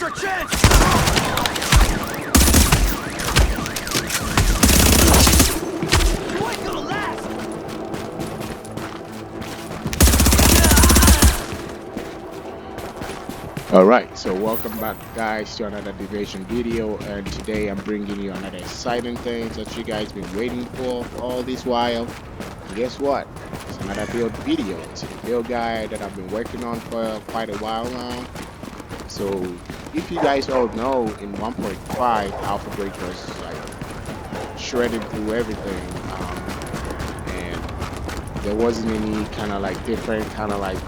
your chance! You ain't gonna last! Alright, so welcome back guys to another division video, and today I'm bringing you another exciting thing that you guys been waiting for all this while. And guess what? It's another build video. It's a build guide that I've been working on for quite a while now. So if you guys all know, in 1.5 Alpha Break was like shredding through everything, and there wasn't any kind of like different kind of like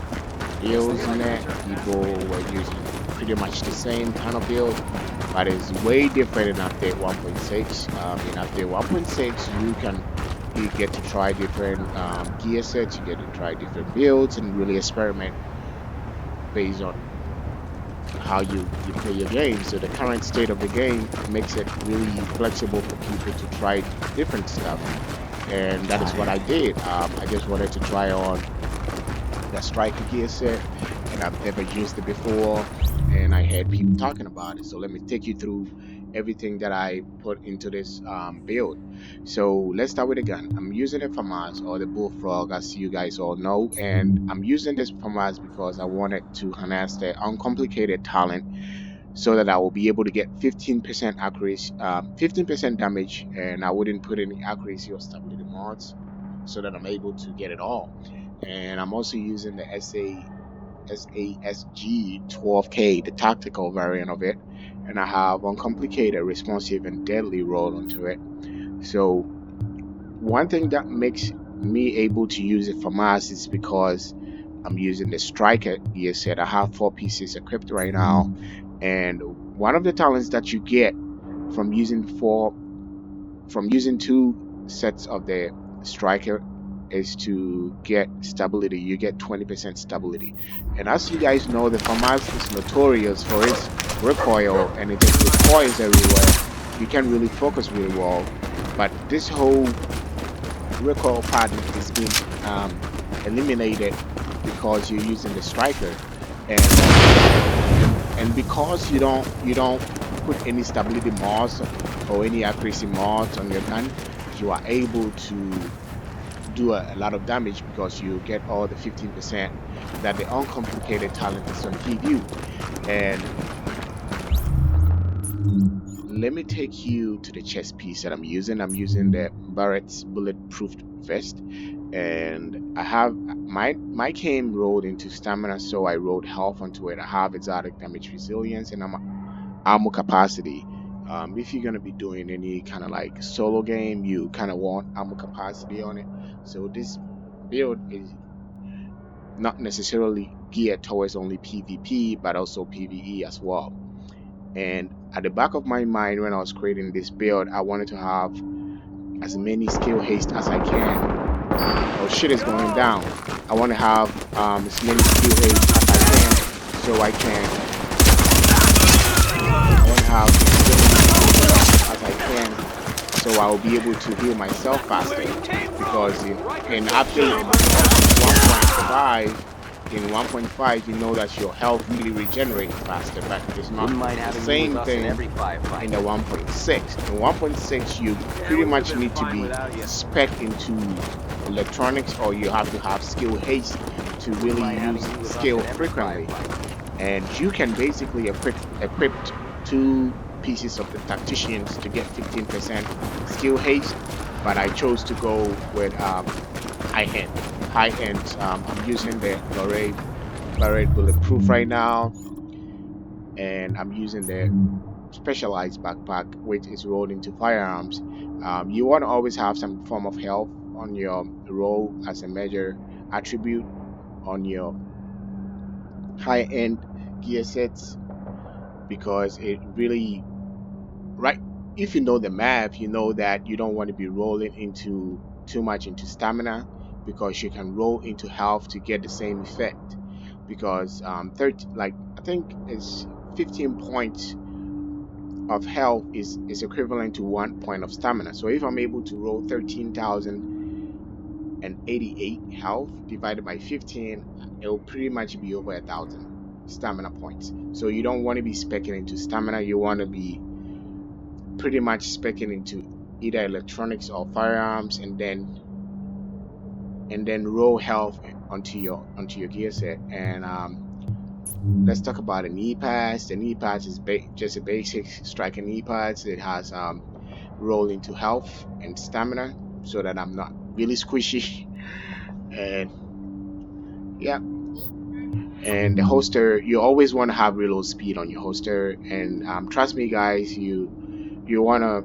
builds in that. People were using pretty much the same kind of build, but it's way different in update 1.6. In update 1.6 you get to try different gear sets, you get to try different builds and really experiment based on how you play your game. So the current state of the game makes it really flexible for people to try different stuff, and that is what I did. I just wanted to try on the striker gear set, and I've never used it before, and I heard people talking about it. So let me take you through everything that I put into this build. So let's start with the gun. I'm using the FAMAS, or the Bullfrog, as you guys all know, and I'm using this FAMAS because I wanted to harness the uncomplicated talent so that I will be able to get 15% accuracy, 15% damage, and I wouldn't put any accuracy or stability mods, so that I'm able to get it all. And I'm also using the SASG 12K, the tactical variant of it, and I have uncomplicated, responsive, and deadly roll onto it. So one thing that makes me able to use it for mass is because I'm using the striker gear set. I have 4 pieces equipped right now, and one of the talents that you get from using 2 sets of the striker is to get stability. You get 20% stability, and as you guys know, the FAMAS is notorious for its recoil, and it just recoils everywhere. You can really focus really well, but this whole recoil pattern is being eliminated because you're using the striker, and because you don't put any stability mods or any accuracy mods on your gun, you are able to do a lot of damage because you get all the 15% that the uncomplicated talent is going to give you. And let me take you to the chest piece that I'm using. I'm using the Barrett's bulletproof vest, and I have my came rolled into stamina, so I rolled health onto it. I have exotic damage resilience, and I'm ammo capacity. If you're gonna be doing any kind of like solo game, you kind of want ammo capacity on it. So this build is not necessarily geared towards only PvP, but also PvE as well. And at the back of my mind, when I was creating this build, I wanted to have as many skill haste as I can. Oh, shit is going down. I want to have as many skill haste as I can, so I want to have as I can, so I will be able to heal myself faster. Because in update 1.5, you know that your health really regenerates faster, but it's not the same thing in the 1.6. In 1.6, you pretty much need to be spec into electronics, or you have to have skill haste to really use skill frequently. And you can basically equip 2 pieces of the tacticians to get 15% skill haste, but I chose to go with high end. I'm using the Barrett bulletproof right now, and I'm using the specialized backpack, which is rolled into firearms. You want to always have some form of health on your roll as a major attribute on your high-end gear sets, because it really, right, if you know the map, you know that you don't want to be rolling into too much into stamina, because you can roll into health to get the same effect. Because 30, like I think it's 15 points of health is equivalent to 1 point of stamina. So if I'm able to roll 13,088 health divided by 15, it will pretty much be over 1,000. stamina points. So you don't want to be specking into stamina. You want to be pretty much specking into either electronics or firearms, and then roll health onto your gear set. And let's talk about the knee pads. The knee pads is just a basic striker knee pads. It has roll into health and stamina, so that I'm not really squishy. And yeah, and the holster, you always want to have reload speed on your holster. And trust me guys, you want to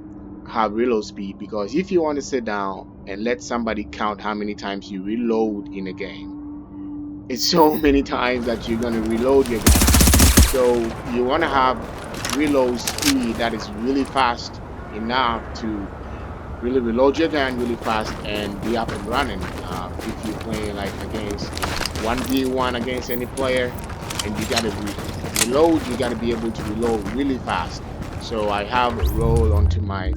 have reload speed, because if you want to sit down and let somebody count how many times you reload in a game, it's so many times that you're going to reload your gun. So you want to have reload speed that is really fast enough to really reload your gun really fast and be up and running. If you're playing like against 1v1 against any player, and you gotta reload, you gotta be able to reload really fast. So I have roll onto my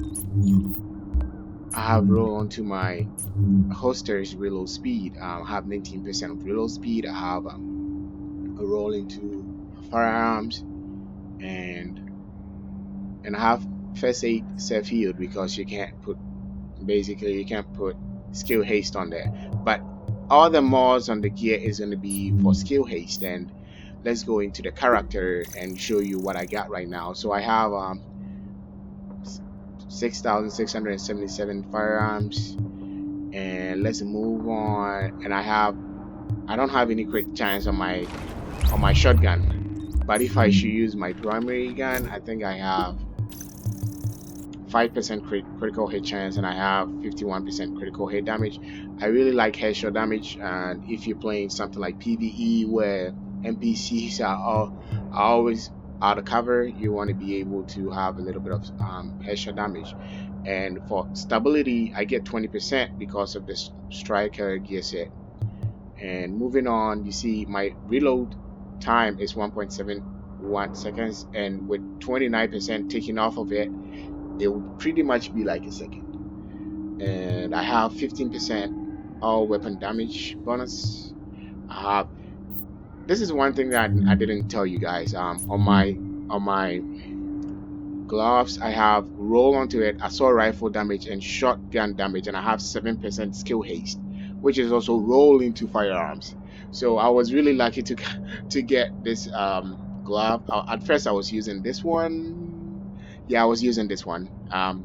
holster's reload speed. I have 19% of reload speed. I have a roll into firearms, and I have first aid self healed, because you can't put skill haste on there. But all the mods on the gear is going to be for skill haste. And let's go into the character and show you what I got right now. So I have 6,677 firearms, and let's move on. And I don't have any crit chance on my shotgun, but if I should use my primary gun, I think I have 5% critical hit chance, and I have 51% critical hit damage. I really like headshot damage, and if you're playing something like PvE where NPCs are always out of cover, you want to be able to have a little bit of headshot damage. And for stability, I get 20% because of this striker gear set. And moving on, you see my reload time is 1.71 seconds, and with 29% taking off of it, it would pretty much be like a second. And I have 15% all weapon damage bonus. This is one thing that I didn't tell you guys. On my gloves, I have roll onto it, assault rifle damage, and shotgun damage, and I have 7% skill haste, which is also roll into firearms. So I was really lucky to get this glove. At first I was using this one. Yeah, I was using this one.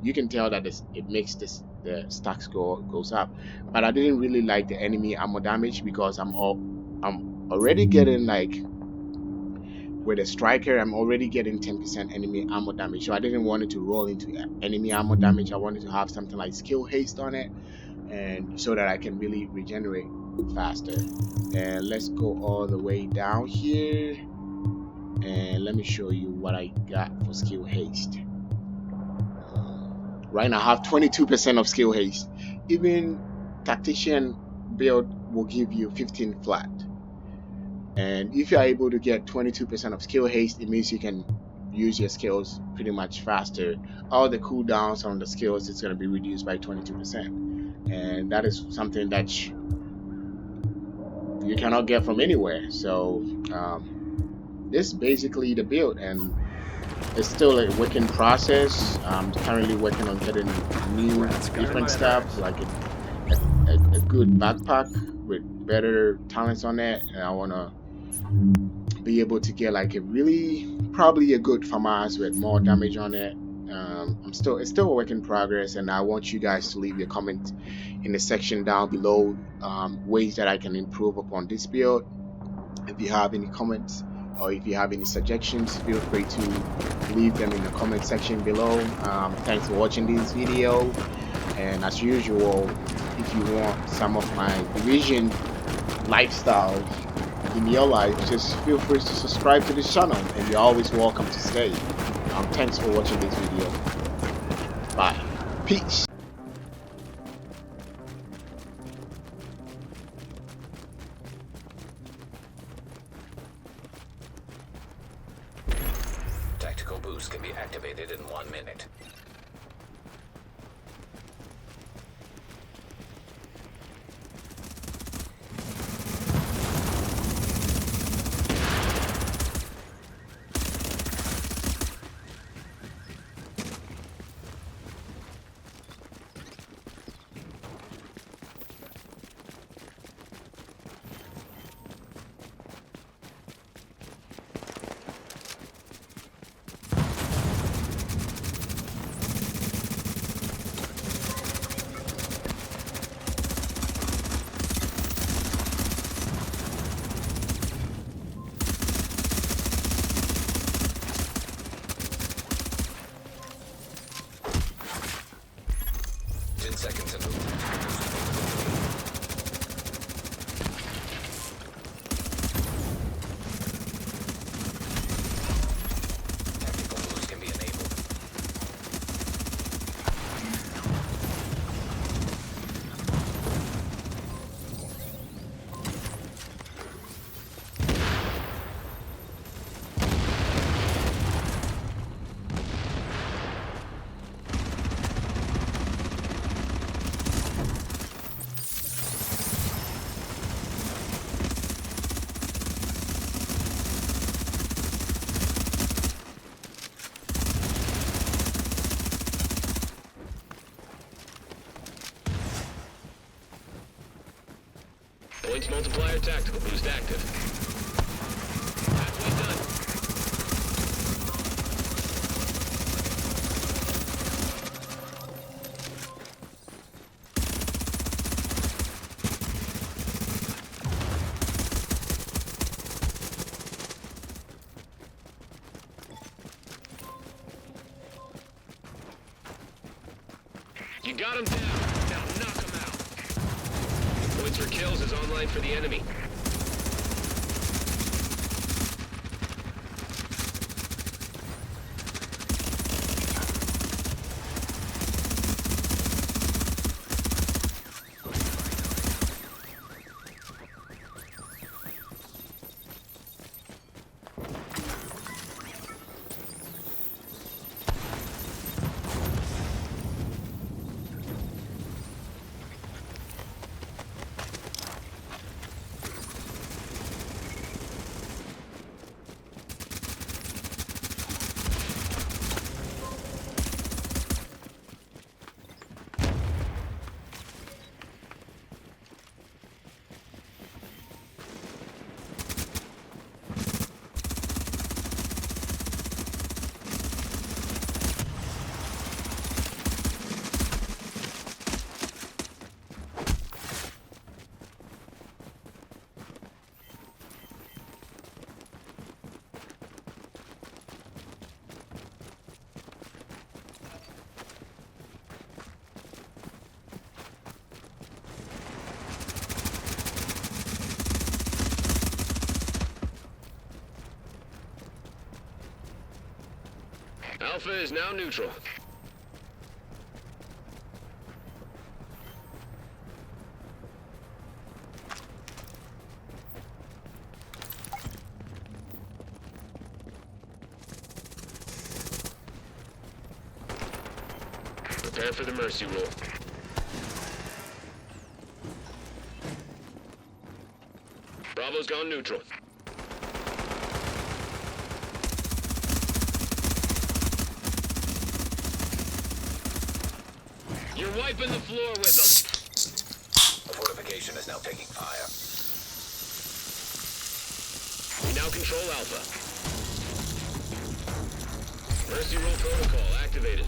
You can tell that it makes the stacks goes up, but I didn't really like the enemy ammo damage, because I'm already getting, like, with a striker, I'm already getting 10% enemy ammo damage. So I didn't want it to roll into enemy ammo damage. I wanted to have something like skill haste on it, and so that I can really regenerate faster. And let's go all the way down here, and let me show you what I got for skill haste. Right now I have 22% of skill haste. Even tactician build will give you 15 flat. And if you're able to get 22% of skill haste, it means you can use your skills pretty much faster. All the cooldowns on the skills is going to be reduced by 22%. And that is something that you cannot get from anywhere. So this is basically the build, and it's still a working process. I'm currently working on getting new different stuff, like a good backpack with better talents on it. And I want to be able to get like probably a good FAMAS with more damage on it. It's still a work in progress, and I want you guys to leave your comments in the section down below, ways that I can improve upon this build. If you have any comments or if you have any suggestions, feel free to leave them in the comment section below. Thanks for watching this video, and as usual, if you want some of my Division lifestyle in your life, just feel free to subscribe to this channel, and you're always welcome to stay. Thanks for watching this video. Bye. Peace. Tactical boost can be activated in 1 minute. Multiplier tactical boost active. Halfway done. You got him down. Now knock him out. Points for kills is online for the enemy. Alpha is now neutral. Prepare for the mercy roll. Bravo's gone neutral. You're wiping the floor with them. The fortification is now taking fire. We now control Alpha. Mercy roll protocol activated.